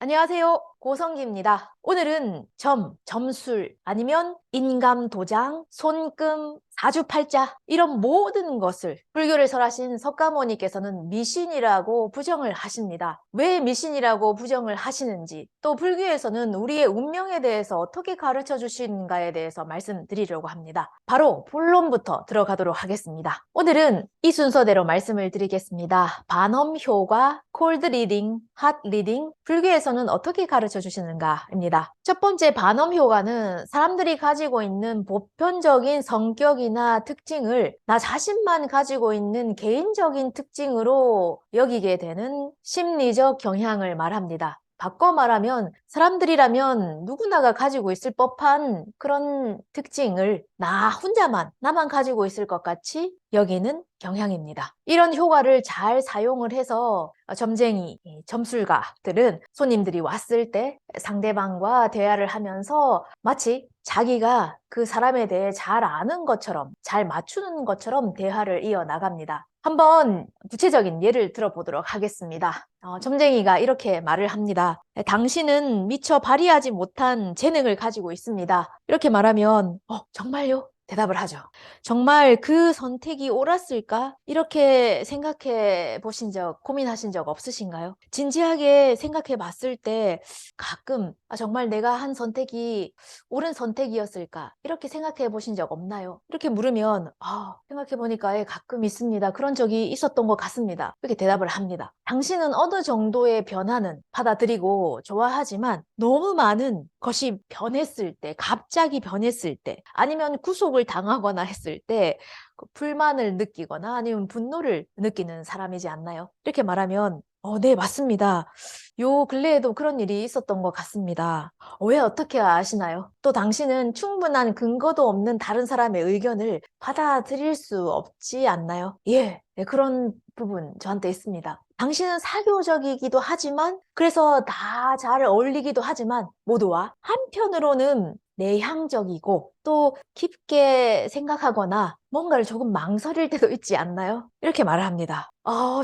안녕하세요. 고성기입니다. 오늘은 점술, 아니면 인감 도장, 손금, 사주팔자 이런 모든 것을 불교를 설하신 석가모니께서는 미신이라고 부정을 하십니다. 왜 미신이라고 부정을 하시는지, 또 불교에서는 우리의 운명에 대해서 어떻게 가르쳐 주시는가에 대해서 말씀드리려고 합니다. 바로 본론부터 들어가도록 하겠습니다. 오늘은 이 순서대로 말씀을 드리겠습니다. 반엄 효과, 콜드 리딩, 핫 리딩, 불교에서는 어떻게 가르쳐 주시는가입니다. 첫 번째 반엄 효과는 사람들이 가지고 있는 보편적인 성격이나 특징을 나 자신만 가지고 있는 개인적인 특징으로 여기게 되는 심리적 경향을 말합니다. 바꿔 말하면 사람들이라면 누구나가 가지고 있을 법한 그런 특징을 나만 가지고 있을 것 같이 여기는 경향입니다. 이런 효과를 잘 사용을 해서 점쟁이, 점술가들은 손님들이 왔을 때 상대방과 대화를 하면서 마치 자기가 그 사람에 대해 잘 아는 것처럼, 잘 맞추는 것처럼 대화를 이어나갑니다. 한번 구체적인 예를 들어보도록 하겠습니다. 점쟁이가 이렇게 말을 합니다. 당신은 미처 발휘하지 못한 재능을 가지고 있습니다. 이렇게 말하면, 정말요? 대답을 하죠. 정말 그 선택이 옳았을까? 이렇게 생각해 보신 적, 고민하신 적 없으신가요? 진지하게 생각해 봤을 때 가끔, 정말 내가 한 선택이 옳은 선택이었을까? 이렇게 생각해 보신 적 없나요? 이렇게 물으면, 생각해 보니까 가끔 있습니다. 그런 적이 있었던 것 같습니다. 이렇게 대답을 합니다. 당신은 어느 정도의 변화는 받아들이고 좋아하지만 너무 많은 것이 변했을 때, 갑자기 변했을 때, 아니면 구속을 당하거나 했을 때 불만을 느끼거나 아니면 분노를 느끼는 사람이지 않나요? 이렇게 말하면 네, 맞습니다. 요 근래에도 그런 일이 있었던 것 같습니다. 왜 어떻게 아시나요? 또 당신은 충분한 근거도 없는 다른 사람의 의견을 받아들일 수 없지 않나요? 예, 네, 그런 부분 저한테 있습니다. 당신은 사교적이기도 하지만 그래서 다 잘 어울리기도 하지만 모두와 한편으로는 내향적이고 또 깊게 생각하거나 뭔가를 조금 망설일 때도 있지 않나요? 이렇게 말을 합니다.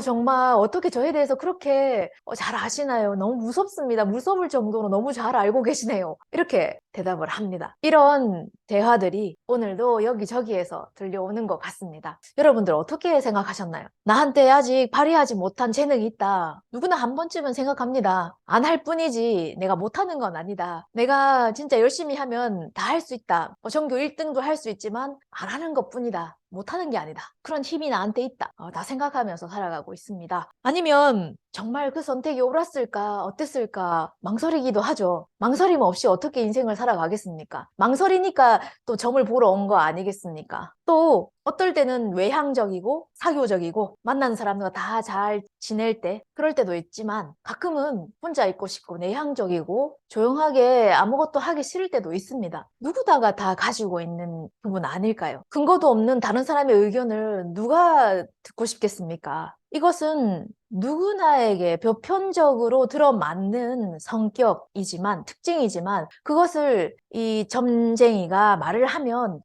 정말 어떻게 저에 대해서 그렇게 잘 아시나요? 너무 무섭습니다. 무서울 정도로 너무 잘 알고 계시네요. 이렇게 대답을 합니다. 이런 대화들이 오늘도 여기저기에서 들려오는 것 같습니다. 여러분들 어떻게 생각하셨나요? 나한테 아직 발휘하지 못한 재능이 있다. 누구나 한 번쯤은 생각합니다. 안 할 뿐이지 내가 못하는 건 아니다. 내가 진짜 열심히 하면 다 할 수 있다. 전교 1등도 할 수 있지만 안 하는 것뿐이다. 못하는 게 아니다. 그런 힘이 나한테 있다. 다 생각하면서 살아가고 있습니다. 아니면 정말 그 선택이 옳았을까, 어땠을까 망설이기도 하죠. 망설임 없이 어떻게 인생을 살아가겠습니까? 망설이니까 또 점을 보러 온 거 아니겠습니까? 또 어떨 때는 외향적이고 사교적이고 만나는 사람과 다 잘 지낼 때 그럴 때도 있지만 가끔은 혼자 있고 싶고 내향적이고 조용하게 아무것도 하기 싫을 때도 있습니다. 누구다가 다 가지고 있는 부분 아닐까요? 근거도 없는 다른 사람의 의견을 누가 듣고 싶겠습니까? 이것은 누구나에게 보편적으로 들어맞는 성격이지만, 특징이지만, 그것을 이 점쟁이가 말을 하면,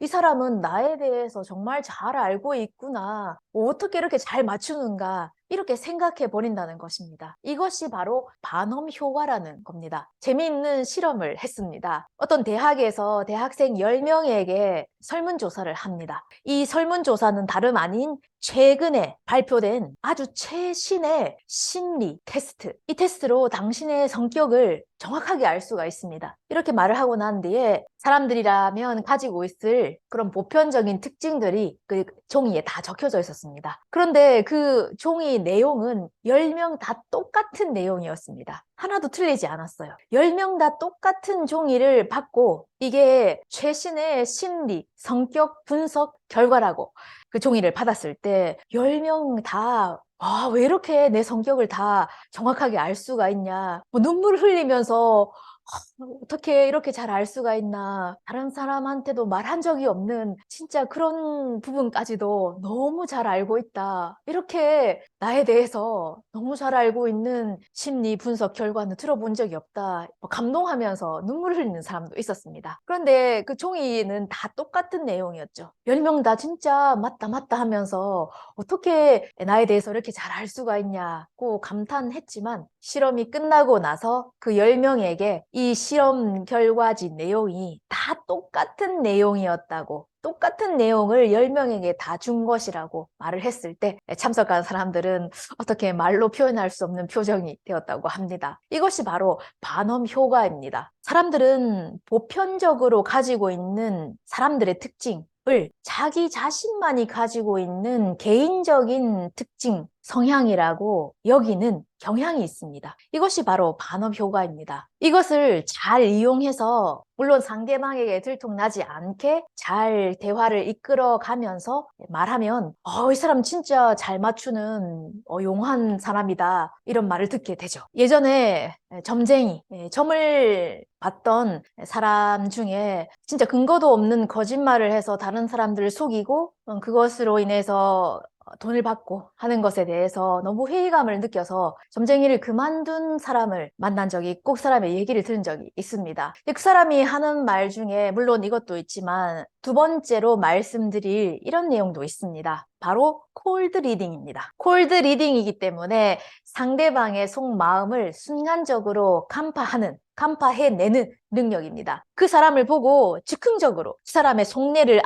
이 사람은 나에 대해서 정말 잘 알고 있구나. 어떻게 이렇게 잘 맞추는가. 이렇게 생각해 버린다는 것입니다. 이것이 바로 반엄 효과라는 겁니다. 재미있는 실험을 했습니다. 어떤 대학에서 대학생 10명에게 설문조사를 합니다. 이 설문조사는 다름 아닌 최근에 발표된 아주 최신의 심리 테스트. 이 테스트로 당신의 성격을 정확하게 알 수가 있습니다. 이렇게 말을 하고 난 뒤에 사람들이라면 가지고 있을 그런 보편적인 특징들이 그 종이에 다 적혀져 있었습니다. 그런데 그 종이 내용은 10명 다 똑같은 내용이었습니다. 하나도 틀리지 않았어요. 10명 다 똑같은 종이를 받고 이게 최신의 심리, 성격 분석 결과라고 그 종이를 받았을 때 10명 다 왜 이렇게 내 성격을 다 정확하게 알 수가 있냐. 눈물 흘리면서 어떻게 이렇게 잘 알 수가 있나. 다른 사람한테도 말한 적이 없는 진짜 그런 부분까지도 너무 잘 알고 있다. 이렇게 나에 대해서 너무 잘 알고 있는 심리 분석 결과는 들어본 적이 없다. 감동하면서 눈물 흘리는 사람도 있었습니다. 그런데 그 종이는 다 똑같은 내용이었죠. 10명 다 진짜 맞다 맞다 하면서 어떻게 나에 대해서 이렇게 잘 알 수가 있냐고 감탄했지만 실험이 끝나고 나서 그 10명에게 이 실험 결과지 내용이 다 똑같은 내용이었다고, 똑같은 내용을 10명에게 다 준 것이라고 말을 했을 때 참석한 사람들은 어떻게 말로 표현할 수 없는 표정이 되었다고 합니다. 이것이 바로 반엄 효과입니다. 사람들은 보편적으로 가지고 있는 사람들의 특징을 자기 자신만이 가지고 있는 개인적인 특징, 성향이라고 여기는 경향이 있습니다. 이것이 바로 반업 효과입니다. 이것을 잘 이용해서 물론 상대방에게 들통나지 않게 잘 대화를 이끌어 가면서 말하면 이 사람 진짜 잘 맞추는 용한 사람이다 이런 말을 듣게 되죠. 예전에 점쟁이, 점을 봤던 사람 중에 진짜 근거도 없는 거짓말을 해서 다른 사람들을 속이고 그것으로 인해서 돈을 받고 하는 것에 대해서 너무 회의감을 느껴서 점쟁이를 그만둔 사람을 만난 적이 있고 그 사람의 얘기를 들은 적이 있습니다. 그 사람이 하는 말 중에 물론 이것도 있지만 두 번째로 말씀드릴 이런 내용도 있습니다. 바로 콜드 리딩입니다. 콜드 리딩이기 때문에 상대방의 속마음을 순간적으로 간파해내는 능력입니다. 그 사람을 보고 즉흥적으로 그 사람의 속내를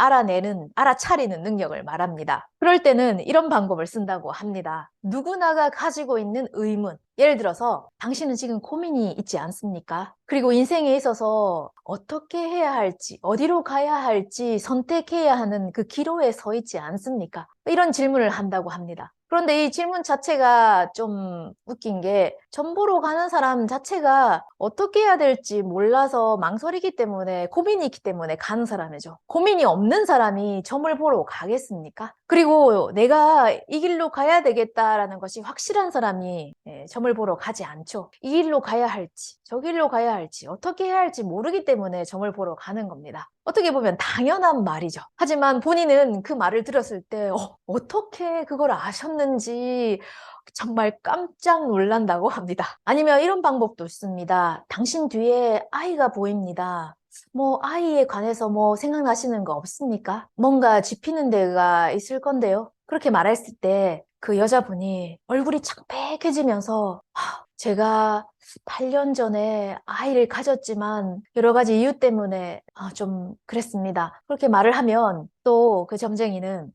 알아차리는 능력을 말합니다. 그럴 때는 이런 방법을 쓴다고 합니다. 누구나가 가지고 있는 의문, 예를 들어서 당신은 지금 고민이 있지 않습니까? 그리고 인생에 있어서 어떻게 해야 할지, 어디로 가야 할지 선택해야 하는 그 기로에 서 있지 않습니까? 이런 질문을 한다고 합니다. 그런데 이 질문 자체가 좀 웃긴 게 점 보러 가는 사람 자체가 어떻게 해야 될지 몰라서 망설이기 때문에 고민이 있기 때문에 가는 사람이죠. 고민이 없는 사람이 점을 보러 가겠습니까? 그리고 내가 이 길로 가야 되겠다라는 것이 확실한 사람이 점을 보러 가지 않죠. 이 길로 가야 할지 저 길로 가야 할지 어떻게 해야 할지 모르기 때문에 점을 보러 가는 겁니다. 어떻게 보면 당연한 말이죠. 하지만 본인은 그 말을 들었을 때 어떻게 그걸 아셨는지 정말 깜짝 놀란다고 합니다. 아니면 이런 방법도 있습니다. 당신 뒤에 아이가 보입니다. 아이에 관해서 생각나시는 거 없습니까? 뭔가 짚히는 데가 있을 건데요. 그렇게 말했을 때 그 여자분이 얼굴이 창백해지면서 제가 8년 전에 아이를 가졌지만 여러 가지 이유 때문에 좀 그랬습니다. 그렇게 말을 하면 또 그 점쟁이는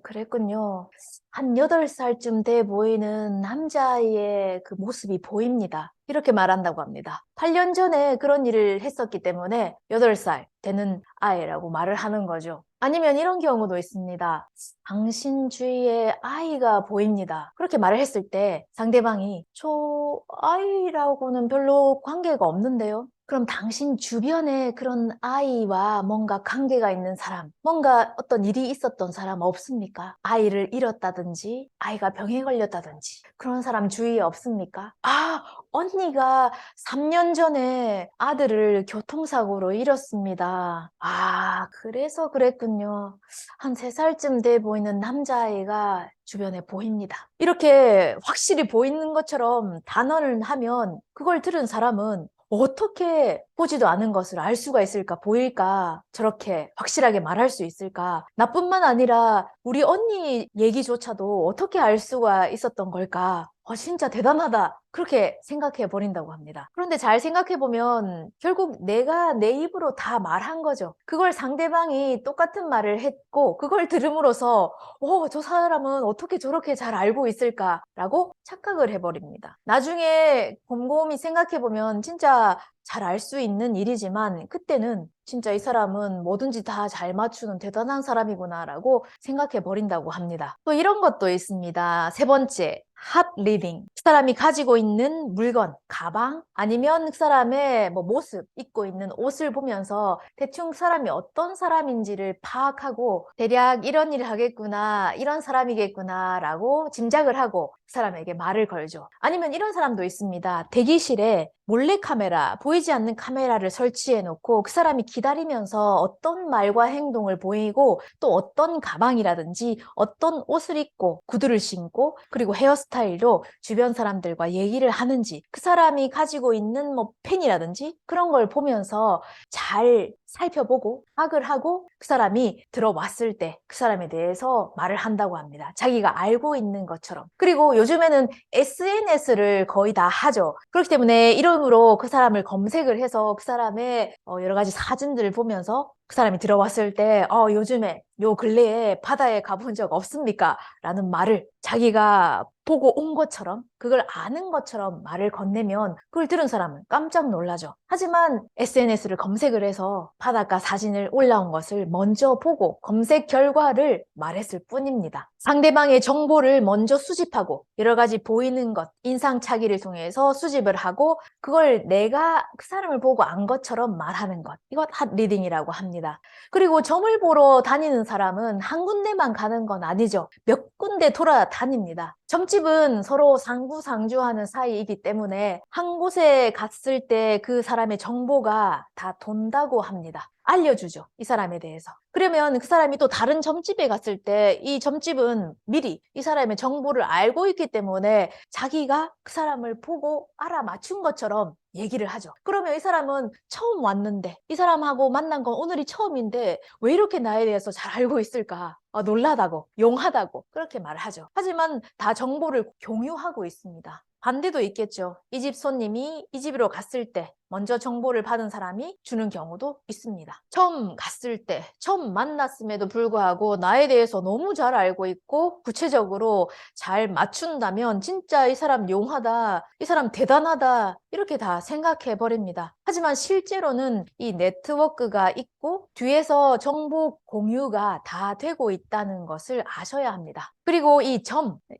그랬군요. 한 8살쯤 돼 보이는 남자아이의 그 모습이 보입니다. 이렇게 말한다고 합니다. 8년 전에 그런 일을 했었기 때문에 8살 되는 아이라고 말을 하는 거죠. 아니면 이런 경우도 있습니다. 당신 주위에 아이가 보입니다. 그렇게 말을 했을 때 상대방이 저 아이라고는 별로 관계가 없는데요. 그럼 당신 주변에 그런 아이와 뭔가 관계가 있는 사람, 뭔가 어떤 일이 있었던 사람 없습니까? 아이를 잃었다든지, 아이가 병에 걸렸다든지, 그런 사람 주위에 없습니까? 언니가 3년 전에 아들을 교통사고로 잃었습니다. 그래서 그랬군요. 한 3살쯤 돼 보이는 남자아이가 주변에 보입니다. 이렇게 확실히 보이는 것처럼 단언을 하면 그걸 들은 사람은 어떻게 보지도 않은 것을 알 수가 있을까, 보일까, 저렇게 확실하게 말할 수 있을까. 나뿐만 아니라 우리 언니 얘기조차도 어떻게 알 수가 있었던 걸까. 진짜 대단하다. 그렇게 생각해 버린다고 합니다. 그런데 잘 생각해 보면 결국 내가 내 입으로 다 말한 거죠. 그걸 상대방이 똑같은 말을 했고 그걸 들음으로써 저 사람은 어떻게 저렇게 잘 알고 있을까라고 착각을 해버립니다. 나중에 곰곰이 생각해 보면 진짜 잘 알 수 있는 일이지만 그때는 진짜 이 사람은 뭐든지 다 잘 맞추는 대단한 사람이구나라고 생각해 버린다고 합니다. 또 이런 것도 있습니다. 세 번째, 핫 리딩. 그 사람이 가지고 있는 물건, 가방, 아니면 그 사람의 모습, 입고 있는 옷을 보면서 대충 그 사람이 어떤 사람인지를 파악하고 대략 이런 일을 하겠구나, 이런 사람이겠구나 라고 짐작을 하고 사람에게 말을 걸죠. 아니면 이런 사람도 있습니다. 대기실에 몰래카메라, 보이지 않는 카메라를 설치해 놓고 그 사람이 기다리면서 어떤 말과 행동을 보이고 또 어떤 가방이라든지 어떤 옷을 입고 구두를 신고 그리고 헤어스타일로 주변 사람들과 얘기를 하는지 그 사람이 가지고 있는 뭐 펜이라든지 그런 걸 보면서 잘 살펴보고 파악을 하고 그 사람이 들어왔을 때 그 사람에 대해서 말을 한다고 합니다. 자기가 알고 있는 것처럼. 그리고 요즘에는 SNS를 거의 다 하죠. 그렇기 때문에 이름으로 그 사람을 검색을 해서 그 사람의 여러 가지 사진들을 보면서 그 사람이 들어왔을 때 요즘에 요 근래에 바다에 가본 적 없습니까? 라는 말을 자기가 보고 온 것처럼 그걸 아는 것처럼 말을 건네면 그걸 들은 사람은 깜짝 놀라죠. 하지만 SNS를 검색을 해서 바닷가 사진을 올라온 것을 먼저 보고 검색 결과를 말했을 뿐입니다. 상대방의 정보를 먼저 수집하고 여러 가지 보이는 것, 인상착의를 통해서 수집을 하고 그걸 내가 그 사람을 보고 안 것처럼 말하는 것. 이것 핫리딩이라고 합니다. 그리고 점을 보러 다니는 사람은 한 군데만 가는 건 아니죠. 몇 군데 돌아다닙니다. 점집은 서로 상부상조하는 사이이기 때문에 한 곳에 갔을 때 그 사람의 정보가 다 돈다고 합니다. 알려주죠. 이 사람에 대해서. 그러면 그 사람이 또 다른 점집에 갔을 때 이 점집은 미리 이 사람의 정보를 알고 있기 때문에 자기가 그 사람을 보고 알아맞춘 것처럼 얘기를 하죠. 그러면 이 사람은 처음 왔는데 이 사람하고 만난 건 오늘이 처음인데 왜 이렇게 나에 대해서 잘 알고 있을까? 놀라다고, 용하다고 그렇게 말을 하죠. 하지만 다 정보를 공유하고 있습니다. 반대도 있겠죠. 이 집 손님이 이 집으로 갔을 때 먼저 정보를 받은 사람이 주는 경우도 있습니다. 처음 갔을 때, 처음 만났음에도 불구하고 나에 대해서 너무 잘 알고 있고 구체적으로 잘 맞춘다면 진짜 이 사람 용하다, 이 사람 대단하다 이렇게 다 생각해 버립니다. 하지만 실제로는 이 네트워크가 있고 뒤에서 정보 공유가 다 되고 있다는 것을 아셔야 합니다. 그리고 이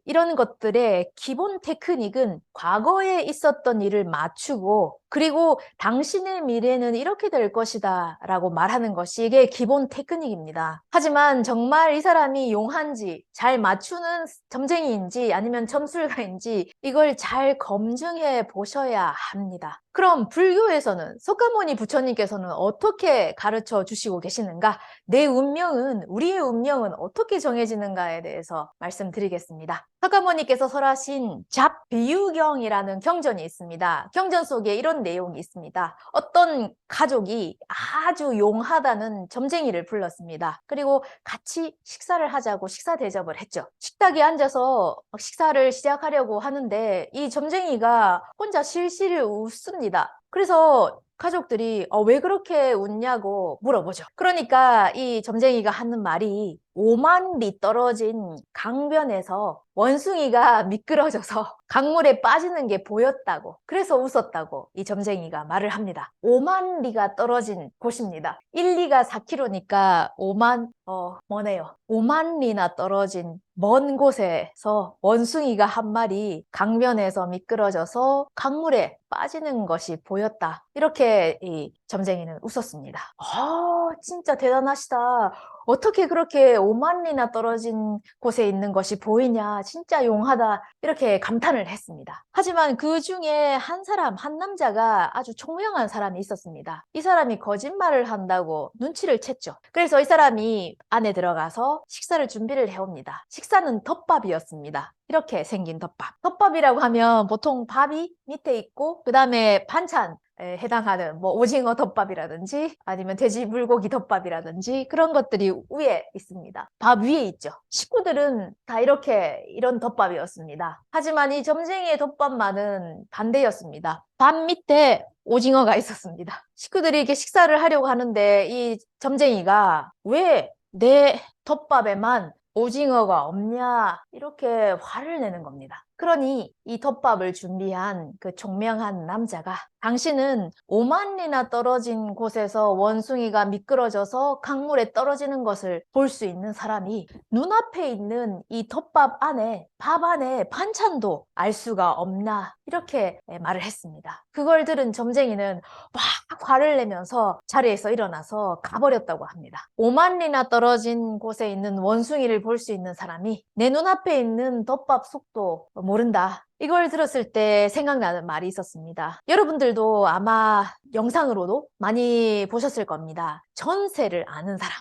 이런 것들의 기본 테크닉은 과거에 있었던 일을 맞추고 그리고 당신의 미래는 이렇게 될 것이다 라고 말하는 것이 이게 기본 테크닉입니다. 하지만 정말 이 사람이 용한지 잘 맞추는 점쟁이인지 아니면 점술가인지 이걸 잘 검증해 보셔야 합니다. 그럼 불교에서는 석가모니 부처님께서는 어떻게 가르쳐 주시고 계시는가? 내 운명은, 우리의 운명은 어떻게 정해지는가에 대해서 말씀드리겠습니다. 석가모니께서 설하신 잡비유경이라는 경전이 있습니다. 경전 속에 이런 내용이 있습니다. 어떤 가족이 아주 용하다는 점쟁이를 불렀습니다. 그리고 같이 식사를 하자고 식사 대접을 했죠. 식탁에 앉아서 식사를 시작하려고 하는데 이 점쟁이가 혼자 실실 웃습니다. 그래서 가족들이 왜 그렇게 웃냐고 물어보죠. 그러니까 이 점쟁이가 하는 말이 5만 리 떨어진 강변에서 원숭이가 미끄러져서 강물에 빠지는 게 보였다고 그래서 웃었다고 이 점쟁이가 말을 합니다. 5만 리가 떨어진 곳입니다. 1리가 4km니까 5만 뭐네요. 5만 리나 떨어진 먼 곳에서 원숭이가 한 마리 강변에서 미끄러져서 강물에 빠지는 것이 보였다. 이렇게 이 점쟁이는 웃었습니다. 진짜 대단하시다. 어떻게 그렇게 5만 리나 떨어진 곳에 있는 것이 보이냐. 진짜 용하다. 이렇게 감탄을 했습니다. 하지만 그 중에 한 사람, 한 남자가 아주 총명한 사람이 있었습니다. 이 사람이 거짓말을 한다고 눈치를 챘죠. 그래서 이 사람이 안에 들어가서 식사를 준비를 해옵니다. 식사는 덮밥이었습니다. 이렇게 생긴 덮밥. 덮밥이라고 하면 보통 밥이 밑에 있고 그 다음에 반찬 해당하는 뭐 오징어 덮밥이라든지 아니면 돼지 불고기 덮밥이라든지 그런 것들이 위에 있습니다. 밥 위에 있죠. 식구들은 다 이런 덮밥이었습니다. 하지만 이 점쟁이의 덮밥만은 반대였습니다. 밥 밑에 오징어가 있었습니다. 식구들이 이렇게 식사를 하려고 하는데 이 점쟁이가 왜 내 덮밥에만 오징어가 없냐 이렇게 화를 내는 겁니다. 그러니 이 덮밥을 준비한 그 총명한 남자가 당신은 5만 리나 떨어진 곳에서 원숭이가 미끄러져서 강물에 떨어지는 것을 볼 수 있는 사람이 눈앞에 있는 이 덮밥 안에 밥 안에 반찬도 알 수가 없나 이렇게 말을 했습니다. 그걸 들은 점쟁이는 막 화를 내면서 자리에서 일어나서 가버렸다고 합니다. 5만 리나 떨어진 곳에 있는 원숭이를 볼 수 있는 사람이 내 눈앞에 있는 덮밥 속도 모른다. 이걸 들었을 때 생각나는 말이 있었습니다. 여러분들도 아마 영상으로도 많이 보셨을 겁니다. 전세를 아는 사람,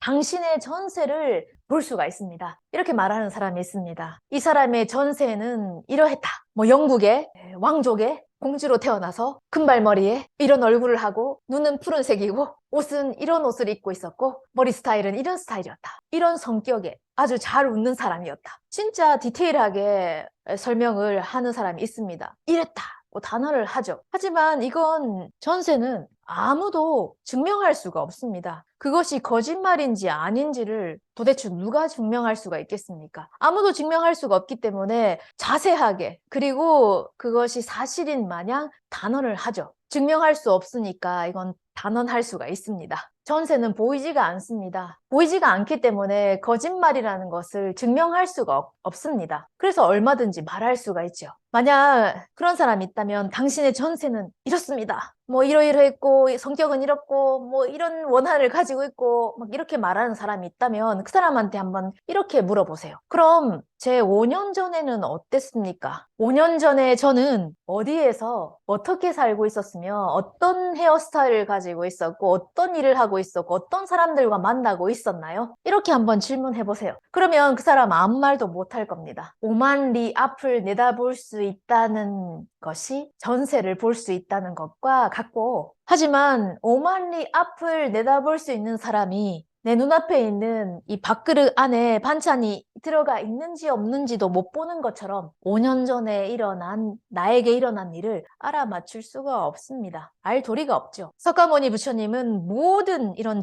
당신의 전세를 볼 수가 있습니다. 이렇게 말하는 사람이 있습니다. 이 사람의 전세는 이러했다. 뭐 영국의 왕족의 공주로 태어나서 금발머리에 이런 얼굴을 하고 눈은 푸른색이고 옷은 이런 옷을 입고 있었고 머리 스타일은 이런 스타일이었다. 이런 성격에 아주 잘 웃는 사람이었다. 진짜 디테일하게 설명을 하는 사람이 있습니다. 이랬다. 단언을 하죠. 하지만 이건 전세는 아무도 증명할 수가 없습니다. 그것이 거짓말인지 아닌지를 도대체 누가 증명할 수가 있겠습니까? 아무도 증명할 수가 없기 때문에 자세하게 그리고 그것이 사실인 마냥 단언을 하죠. 증명할 수 없으니까 이건 단언할 수가 있습니다. 전세는 보이지가 않습니다. 보이지가 않기 때문에 거짓말이라는 것을 증명할 수가 없습니다. 그래서 얼마든지 말할 수가 있죠. 만약 그런 사람이 있다면 당신의 전세는 이렇습니다. 뭐 이러이러했고 성격은 이렇고 뭐 이런 원한을 가지고 있고 막 이렇게 말하는 사람이 있다면 그 사람한테 한번 이렇게 물어보세요. 그럼 제 5년 전에는 어땠습니까? 5년 전에 저는 어디에서 어떻게 살고 있었으며 어떤 헤어스타일을 가지고 있었고 어떤 일을 하고 있었고 어떤 사람들과 만나고 있었나요? 이렇게 한번 질문해 보세요. 그러면 그 사람 아무 말도 못할 겁니다. 오만 리 앞을 내다볼 수 있다는 것이 전세를 볼 수 있다는 것과 같고, 하지만 오만 리 앞을 내다볼 수 있는 사람이 내 눈앞에 있는 이 밥그릇 안에 반찬이 들어가 있는지 없는지도 못 보는 것처럼 5년 전에 나에게 일어난 일을 알아맞힐 수가 없습니다. 알 도리가 없죠. 석가모니 부처님은 모든 이런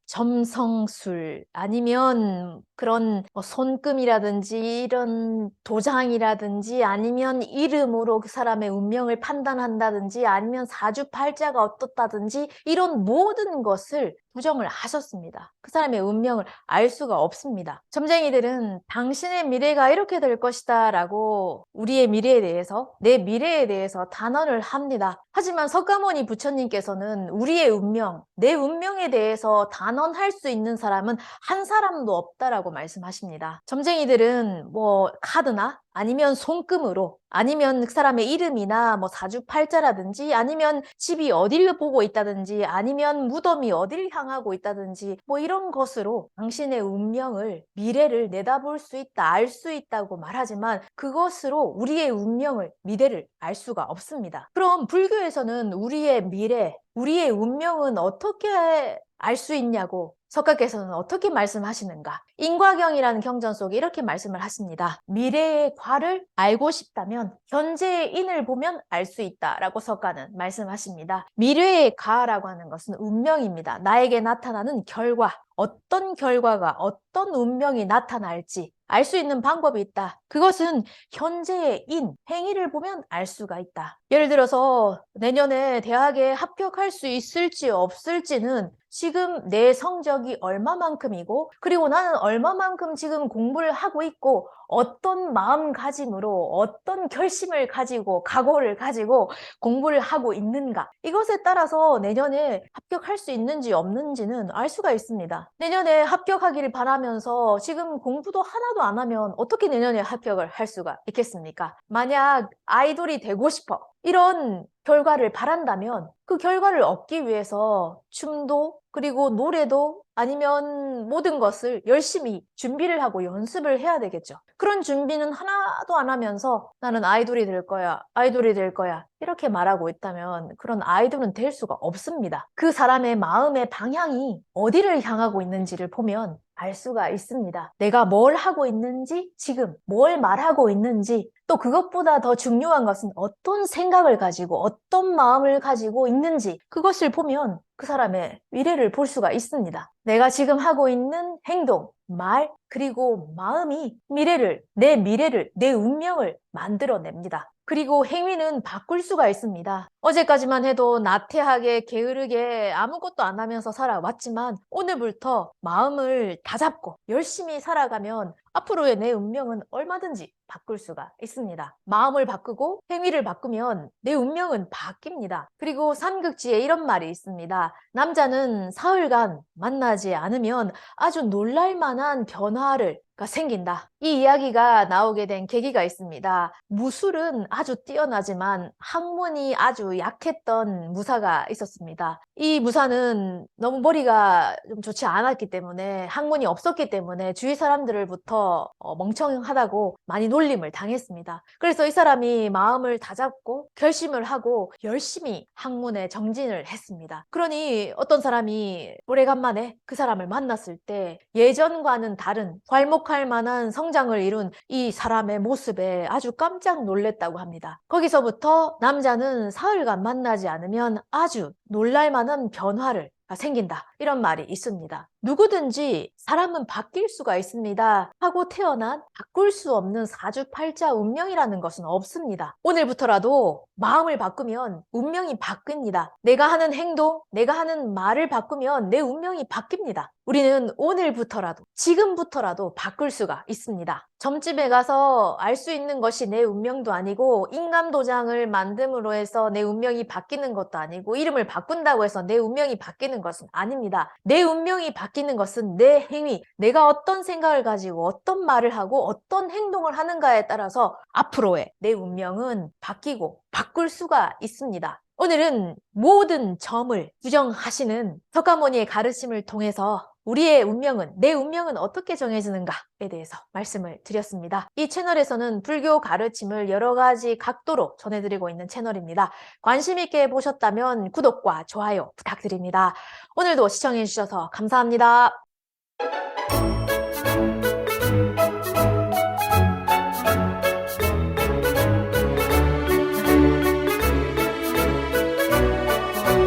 점성술 아니면 그런 손금이라든지 이런 도장이라든지 아니면 이름으로 그 사람의 운명을 판단한다든지 아니면 사주팔자가 어떻다든지 이런 모든 것을 부정을 하셨습니다. 그 사람의 운명을 알 수가 없습니다. 점쟁이들은 당신의 미래가 이렇게 될 것이다 라고 우리의 미래에 대해서 내 미래에 대해서 단언을 합니다. 하지만 석가모니 부처님께서는 우리의 운명, 내 운명에 대해서 단언할 수 있는 사람은 한 사람도 없다라고 말씀하십니다. 점쟁이들은 뭐 카드나 아니면 손금으로 아니면 그 사람의 이름이나 뭐 사주팔자라든지 아니면 집이 어디를 보고 있다든지 아니면 무덤이 어디를 향하고 있다든지 뭐 이런 것으로 당신의 운명을 미래를 내다볼 수 있다 알 수 있다고 말하지만 그것으로 우리의 운명을 미래를 알 수가 없습니다. 그럼 불교에서는 우리의 미래 우리의 운명은 어떻게 알 수 있냐고 석가께서는 어떻게 말씀하시는가? 인과경이라는 경전 속에 이렇게 말씀을 하십니다. 미래의 과를 알고 싶다면 현재의 인을 보면 알 수 있다라고 석가는 말씀하십니다. 미래의 과라고 하는 것은 운명입니다. 나에게 나타나는 결과, 어떤 결과가 어떤 운명이 나타날지 알 수 있는 방법이 있다. 그것은 현재의 인, 행위를 보면 알 수가 있다. 예를 들어서 내년에 대학에 합격할 수 있을지 없을지는 지금 내 성적이 얼마만큼이고 그리고 나는 얼마만큼 지금 공부를 하고 있고 어떤 마음가짐으로 어떤 결심을 가지고 각오를 가지고 공부를 하고 있는가 이것에 따라서 내년에 합격할 수 있는지 없는지는 알 수가 있습니다. 내년에 합격하기를 바라면서 지금 공부도 하나도 안 하면 어떻게 내년에 합격을 할 수가 있겠습니까? 만약 아이돌이 되고 싶어 이런 결과를 바란다면 그 결과를 얻기 위해서 춤도 그리고 노래도 아니면 모든 것을 열심히 준비를 하고 연습을 해야 되겠죠. 그런 준비는 하나도 안 하면서 나는 아이돌이 될 거야, 아이돌이 될 거야 이렇게 말하고 있다면 그런 아이돌은 될 수가 없습니다. 그 사람의 마음의 방향이 어디를 향하고 있는지를 보면 알 수가 있습니다. 내가 뭘 하고 있는지, 지금 뭘 말하고 있는지, 또 그것보다 더 중요한 것은 어떤 생각을 가지고 어떤 마음을 가지고 있는지 그것을 보면 그 사람의 미래를 볼 수가 있습니다. 내가 지금 하고 있는 행동, 말, 그리고 마음이 내 미래를, 내 운명을 만들어냅니다. 그리고 행위는 바꿀 수가 있습니다. 어제까지만 해도 나태하게 게으르게 아무것도 안 하면서 살아왔지만 오늘부터 마음을 다잡고 열심히 살아가면 앞으로의 내 운명은 얼마든지 바꿀 수가 있습니다. 마음을 바꾸고 행위를 바꾸면 내 운명은 바뀝니다. 그리고 삼국지에 이런 말이 있습니다. 남자는 사흘간 만나지 않으면 아주 놀랄 만한 변화를 생긴다. 이 이야기가 나오게 된 계기가 있습니다. 무술은 아주 뛰어나지만 학문이 아주 약했던 무사가 있었습니다. 이 무사는 너무 머리가 좀 좋지 않았기 때문에, 학문이 없었기 때문에 주위 사람들로부터 멍청하다고 많이 놀림을 당했습니다. 그래서 이 사람이 마음을 다잡고 결심을 하고 열심히 학문에 정진을 했습니다. 그러니 어떤 사람이 오래간만에 그 사람을 만났을 때 예전과는 다른 괄목할 만한 성장을 이룬 이 사람의 모습에 아주 깜짝 놀랐다고 합니다. 거기서부터 남자는 사흘간 만나지 않으면 아주 놀랄 만한 변화를 생긴다, 이런 말이 있습니다. 누구든지 사람은 바뀔 수가 있습니다 하고 태어난 바꿀 수 없는 사주팔자 운명이라는 것은 없습니다. 오늘부터라도 마음을 바꾸면 운명이 바뀝니다. 내가 하는 행동, 내가 하는 말을 바꾸면 내 운명이 바뀝니다. 우리는 오늘부터라도, 지금부터라도 바꿀 수가 있습니다. 점집에 가서 알 수 있는 것이 내 운명도 아니고, 인감도장을 만듦으로 해서 내 운명이 바뀌는 것도 아니고, 이름을 바꾼다고 해서 내 운명이 바뀌는 것은 아닙니다. 내 운명이 바뀌는 것은 내 행위, 내가 어떤 생각을 가지고 어떤 말을 하고 어떤 행동을 하는가에 따라서 앞으로의 내 운명은 바뀌고 바꿀 수가 있습니다. 오늘은 모든 점을 규정하시는 석가모니의 가르침을 통해서 우리의 운명은, 내 운명은 어떻게 정해지는가에 대해서 말씀을 드렸습니다. 이 채널에서는 불교 가르침을 여러 가지 각도로 전해드리고 있는 채널입니다. 관심 있게 보셨다면 구독과 좋아요 부탁드립니다. 오늘도 시청해주셔서 감사합니다.